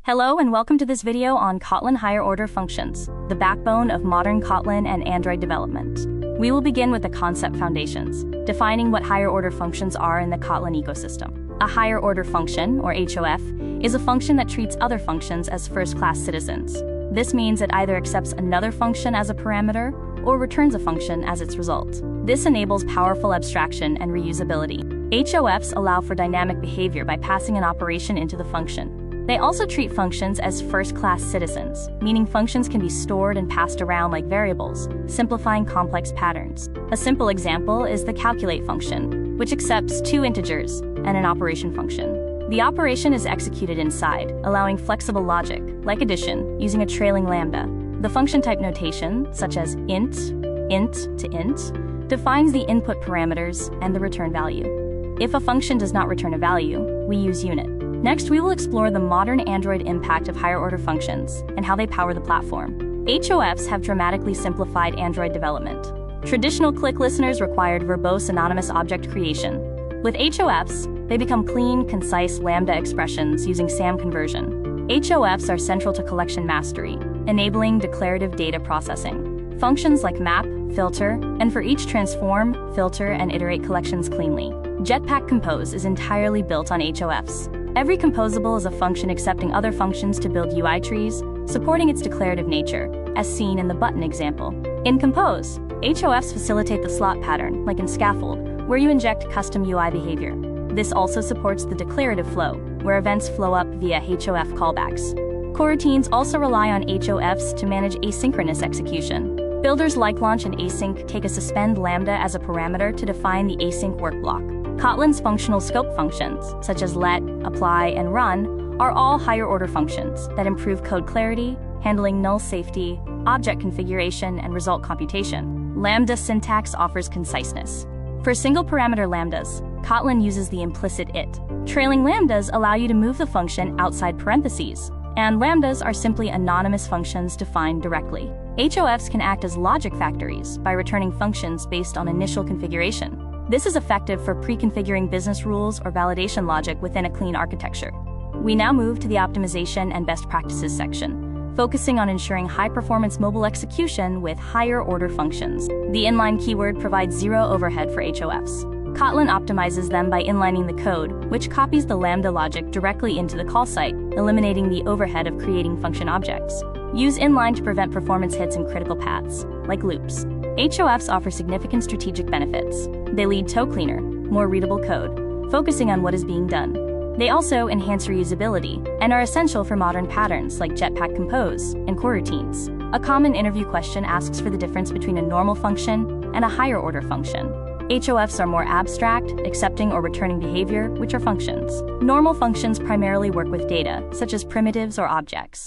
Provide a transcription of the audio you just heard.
Hello and welcome to this video on Kotlin higher order functions, the backbone of modern Kotlin and Android development. We will begin with the concept foundations, defining what higher order functions are in the Kotlin ecosystem. A higher order function, or HOF, is a function that treats other functions as first-class citizens. This means it either accepts another function as a parameter or returns a function as its result. This enables powerful abstraction and reusability. HOFs allow for dynamic behavior by passing an operation into the function. They also treat functions as first-class citizens, meaning functions can be stored and passed around like variables, simplifying complex patterns. A simple example is the calculate function, which accepts two integers and an operation function. The operation is executed inside, allowing flexible logic, like addition, using a trailing lambda. The function type notation, such as int to int, defines the input parameters and the return value. If a function does not return a value, we use unit. Next, we will explore the modern Android impact of higher-order functions and how they power the platform. HOFs have dramatically simplified Android development. Traditional click listeners required verbose anonymous object creation. With HOFs, they become clean, concise Lambda expressions using SAM conversion. HOFs are central to collection mastery, enabling declarative data processing. Functions like map, filter, and forEach transform, filter, and iterate collections cleanly. Jetpack Compose is entirely built on HOFs. Every composable is a function accepting other functions to build UI trees, supporting its declarative nature, as seen in the button example. In Compose, HOFs facilitate the slot pattern, like in Scaffold, where you inject custom UI behavior. This also supports the declarative flow, where events flow up via HOF callbacks. Coroutines also rely on HOFs to manage asynchronous execution. Builders like launch and async take a suspend lambda as a parameter to define the async work block. Kotlin's functional scope functions, such as let, apply, and run, are all higher-order functions that improve code clarity, handling null safety, object configuration, and result computation. Lambda syntax offers conciseness. For single-parameter lambdas, Kotlin uses the implicit it. Trailing lambdas allow you to move the function outside parentheses, and lambdas are simply anonymous functions defined directly. HOFs can act as logic factories by returning functions based on initial configuration. This is effective for pre-configuring business rules or validation logic within a clean architecture. We now move to the optimization and best practices section, focusing on ensuring high-performance mobile execution with higher-order functions. The inline keyword provides zero overhead for HOFs. Kotlin optimizes them by inlining the code, which copies the lambda logic directly into the call site, eliminating the overhead of creating function objects. Use inline to prevent performance hits in critical paths, like loops. HOFs offer significant strategic benefits. They lead to cleaner, more readable code, focusing on what is being done. They also enhance reusability and are essential for modern patterns like Jetpack Compose and Coroutines. A common interview question asks for the difference between a normal function and a higher-order function. HOFs are more abstract, accepting or returning behavior, which are functions. Normal functions primarily work with data, such as primitives or objects.